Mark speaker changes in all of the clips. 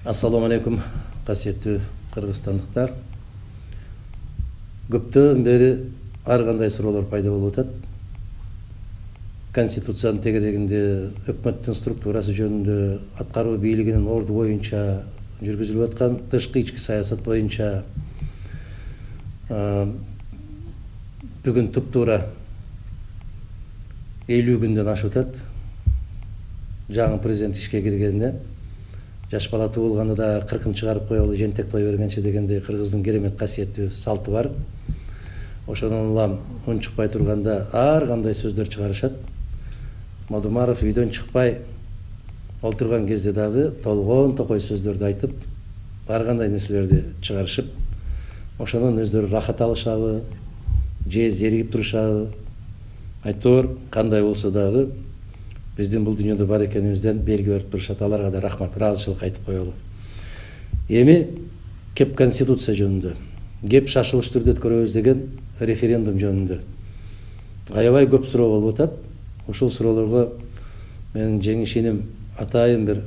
Speaker 1: Ассаламу алейкум, касиеттүү кыргызстандыктар. Көптөн бери ар кандай суроолор пайда болуп атат. Конституциянын тегерегинде, өкмөттүн структурасы жөнүндө, аткаруу бийлигинин орду боюнча жүргүзүлүп аткан тышкы ички саясат боюнча бүгүн туптуура 50 күндөн ашып атат. Жаңы президент ишке киргенде жаш бала туулганда да 40-ын чыгарып коелу, жентек той бергенче дегендей кыргыздын керемет касиеттүү салты бар. Ошондон улам унчукпай турганда ар кандай сөздөр чыгарышат. Мадумаров үйдөн чыкпай олтурган кезде дагы толгон токой сөздөрдү айтып, ар кандай нерселерди чыгарышып, ошондон өздөрү рахат алышабы, же зеригип турушабы, айтор кандай болсо дагы биздин бул дүйнөдө бар экенибизден белги берип турушат. Аларга да рахмат, ыраазычылык айтып коелу. Эми кеп конституция жөнүндө, кеп шашылыш түрдө өткөрөбүз деген референдум жөнүндө аябай көп суроо болуп атат. Ушул суроолорго менин жеңишиним атайын бир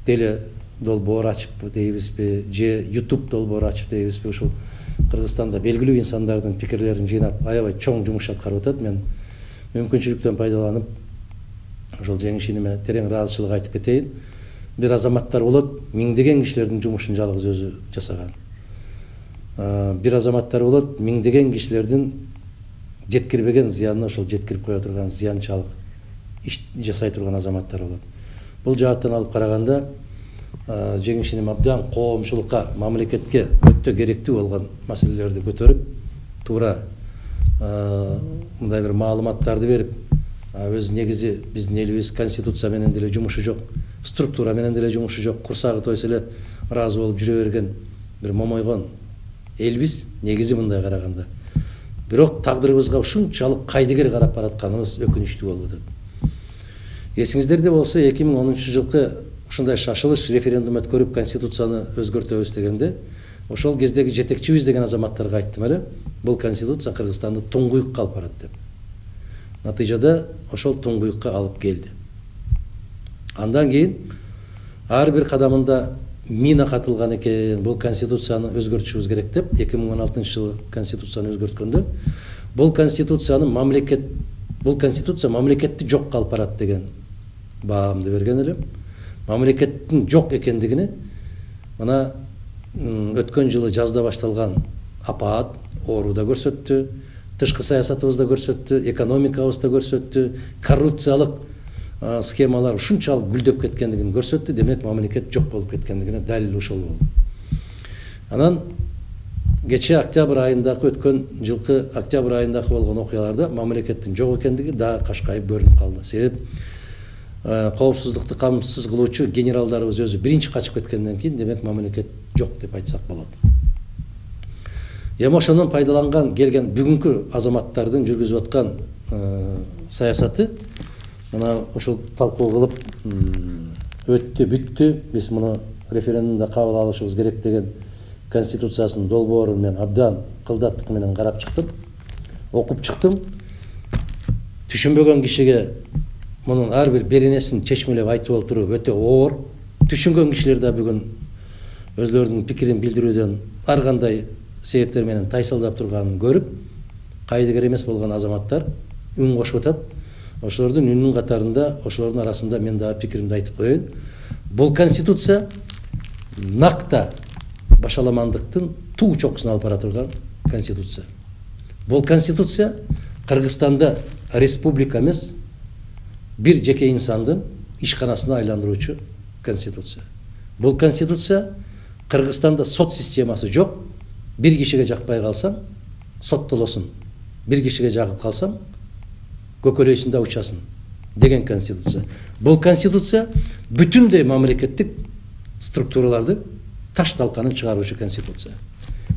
Speaker 1: теле долбоор ачып дейбизби, же YouTube долбоор ачып дейбизби, ушул Кыргызстанда белгилүү инсандардын пикирлерин жыйнап аябай чоң жумуш аткарып атат. Мен мүмкүнчүлүктөн пайдаланып ошол жеңишиниме терең ыраазычылык айтып кетейин. Бир азаматтар болот, миңдеген кишилердин жумушун жалгыз өзү жасаган. Бир азаматтар болот, миңдеген кишилердин жеткирбеген зыянын ошол жеткирип кое турган зыянчылык иш жасай турган азаматтар болот. Бул жааттан алып караганда жеңишиним абдан коомчулукка, мамлекетке өтө керектүү болгон маселелерди көтөрүп, туура мындай бир маалыматтарды берип, өз негизи биздин элибиз конституция менен деле жумушу жок, структура менен деле жумушу жок, курсагы тойсо эле ыраазы болуп жүрө берген бир момойгон элбиз негизи мындай караганда. Бирок тагдырыбызга ушунчалык кайдыгер карап баратканыбыз өкүнүчтүү болуп атат. Эсиңиздерде болсо 2010-жылкы ушундай шашылыш референдум өткөрүп конституцияны өзгөртөбүз дегенде, ошол кездеги жетекчибиз деген азаматтарга айттым эле, бул конституция Кыргызстанды туңгуюкка алып барат деп. Натыйжада ошол туңгуюкка алып келди. Андан кийин ар бир кадамында мина катылган экен, бул конституцияны өзгөртүшүбүз керек деп 2016-жылы конституцияны өзгөрткөндө, бул конституция мамлекетти жокко алып барат деген баамды берген элем. Мамлекеттин жок экендигини мына өткөн жылы жазда башталган апаат ооруда көрсөттү, тышкы саясатыбыз да көрсөттү, экономикабыз да көрсөттү, коррупциялык схемалар ушунчалык гүлдөп кеткендигин көрсөттү. Демек мамлекет жок болуп кеткендигине далил ошол болду. Анан кече октябрь айындагы, өткөн жылкы октябрь айындагы болгон окуяларда мамлекеттин жок экендиги да кашкайып көрүнүп калды. Себеп коопсуздукту камсыз кылуучу генералдарыбыз өзү биринчи качып кеткенден кийин, демек мамлекет жок деп айтсак болот. Эми ошондон пайдаланган келген бүгүнкү азаматтардын жүргүзүп аткан саясаты мына ошол талкуу кылып өттү, бүттү. Биз муну референдумда кабыл алышыбыз керек деген конституциясынын долбоорун мен абдан кылдаттык менен карап чыктым, окуп чыктым. Түшүнбөгөн кишиге мунун ар бир беренесин чечмелеп айтып отуруп өтө оор. Түшүнгөн кишилер да бүгүн өзлөрүнүн пикирин билдирүүдөн ар кандай себептер менен тайсалдап турганын көрүп, кайдыгер эмес болгон азаматтар үн кошуп атат. Ошолордун үнүнүн катарында, ошолордун арасында мен дагы пикиримди айтып коеюн. Бул конституция накта башаламандыктын туу чокусуна алып бара турган конституция. Бул конституция Кыргызстанда республика эмес, бир жеке инсандын ишканасына айландыруучу конституция. Бул конституция Кыргызстанда сот системасы жок. Бир кишиге жакпай калсаң, соттолосун. Бир кишиге жагып калсаң, көкөлөйсүн да учасын деген конституция. Бул конституция бүтүндөй мамлекеттик структураларды таш талканын чыгаруучу конституция.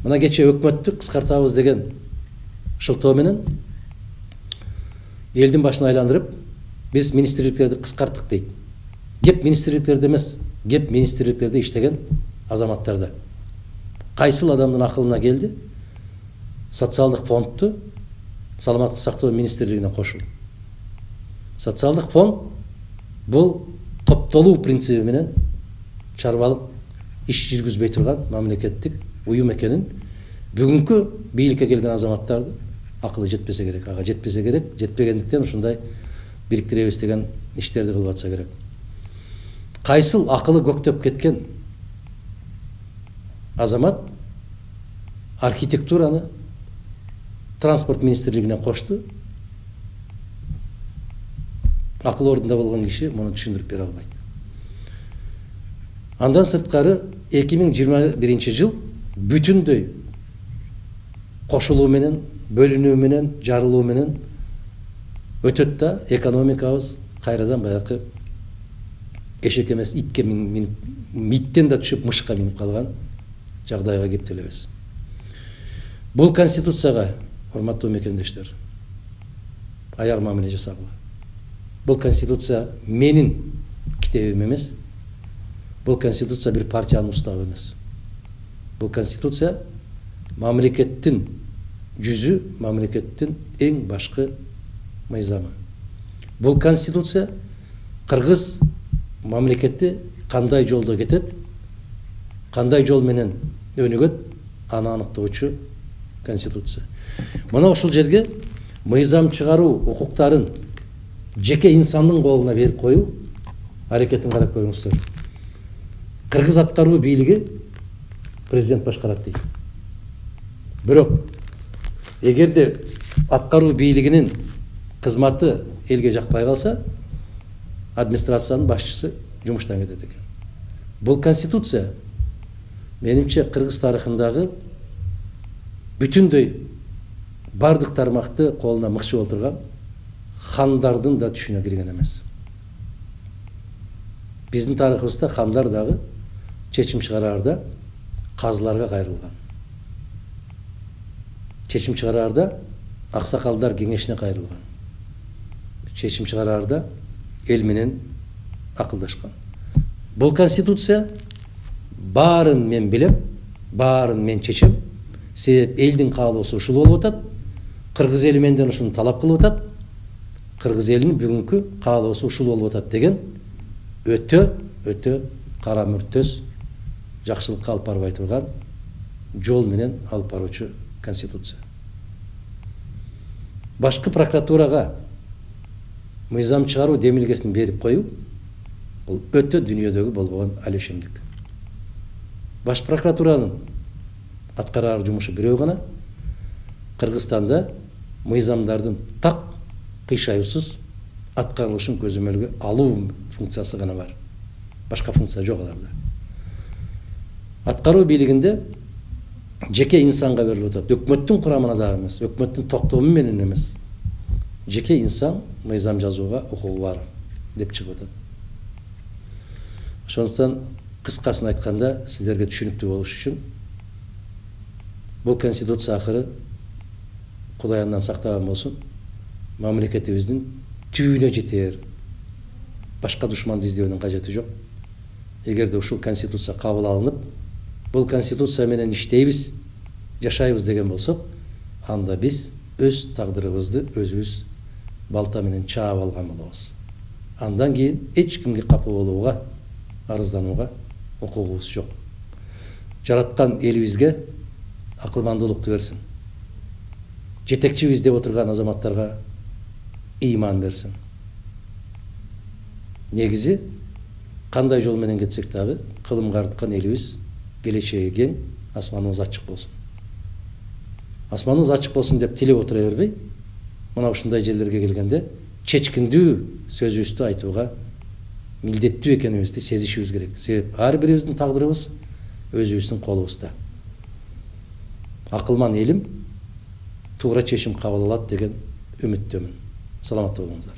Speaker 1: Мына кече өкмөттү кыскартабыз деген шылтоо менен элдин башын айландырып, биз министрликтерди кыскарттык дейт. Кеп министрликтерде эмес, кеп министрликтерде иштеген азаматтарда. Кайсыл адамдын акылына келди? Социалдык фондду саламаттык сактоо министрлигине кошуу. Социалдык фонд бул топтолуу принциби менен чарбалык иш жүргүзбөй турган мамлекеттик уюм экенин бүгүнкү бийликке келген азаматтарды акылы жетпесе керек, ага жетпесе керек, жетпегендиктен ушундай бириктиребиз деген иштерди кылып атса керек. Кайсыл акылы көктөп кеткен азамат архитектураны транспорт министрлигине кошту. Акыл ордунда болгон киши муну түшүндүрүп бере албайт. Андан сырткары 2021 жыл бүтүндөй кошулуу менен, бөлүнүү менен, жарылуу менен өтөт да экономикабыз кайрадан баягы эшек эмес итке минип, иттен да түшүп мышка минип калган жагдайга кептелебиз. Бул конституцияга, урматтуу мекендештер, аяр мамиле жасагыла. Бул конституция менин китебим эмес. Бул конституция бир партиянын уставы эмес. Бул конституция мамлекеттин жүзү, мамлекеттин эң башкы мыйзамы. Бул конституция кыргыз мамлекети кандай жолдо кетет, кандай жол менен өнүгөт, аны аныктоочу конституция. Мына ушул жерге мыйзам чыгаруу укуктарын жеке инсандын колуна берип коюу аракетин карап көрүңүздөр. Кыргыз аткаруу бийлиги президент башкарат дейт. Бирок эгерде аткаруу бийлигинин кызматы элге жакпай калса, администрациянын башчысы жумуштан кетет экен. Бул конституция менимче кыргыз тарыхындагы бүтүндөй бардык тармакты колуна мыкчып отурган хандардын да түшүнө кирген эмес. Биздин тарыхыбызда хандар дагы чечим чыгараарда казыларга кайрылган. Чечим чыгараарда аксакалдар кеңешине кайрылган. Чечим чыгараарда эл менен акылдашкан. Бул конституция баарын мен билем, баарын мен чечем. Себеп элдин каалоосу ушул болуп атат. Кыргыз эли менден ушуну талап кылып атат. Кыргыз элинин бүгүнкү каалоосу ушул болуп атат деген өтө кара мүртөс, жакшылыкка алып барбай турган жол менен алып баруучу конституция. Башкы прокуратурага мыйзам чыгаруу демилгесин берип коюу бул өтө дүйнөдөгү болбогон алешемдик. Баш прокуратуранын аткарар жумушу бирөө гана. Кыргызстанда мыйзамдардын так кыйшаюусуз аткарылышын көзөмөлгө алуу функциясы гана бар. Башка функция жок аларда. Аткаруу бийлигинде жеке инсанга берилип атат. Өкмөттүн курамына дагы эмес, өкмөттүн токтому менен эмес. Жеке инсан мыйзам жазууга укугу бар деп чыгып атат. Ошондуктан кыскасын айтканда, сиздерге түшүнүктүү болуш үчүн бул конституция акыры Кудай андан сактаган болсун, мамлекетибиздин түбүнө жетер. Башка душманды издөөнүн кажети жок. Эгерде ушул конституция кабыл алынып, бул конституция менен иштейбиз, жашайбыз деген болсок, анда биз өз тагдырыбызды өзүбүз балта менен чаап алган болобуз. Андан кийин эч кимге капы болууга, арызданууга укугубуз жок. Жараткан элибизге акылмандуулукту берсин. Жетекчибиз деп отурган азаматтарга ыйман берсин. Негизи кандай жол менен кетсек дагы кылымга арткан элибиз келечеги кең, асманыбыз ачык болсун. Асманыбыз ачык болсун деп тилеп отура бербей, мына ушундай жерлерге келгенде чечкиндүү сөзүбүздү айтууга милдеттүү экенибизди сезишибиз керек. Себеп ар бирибиздин тагдырыбыз өзүбүздүн колубузда. Акылман элим туура чечим кабыл алат деген үмүттөмүн. Саламатта болуңуздар.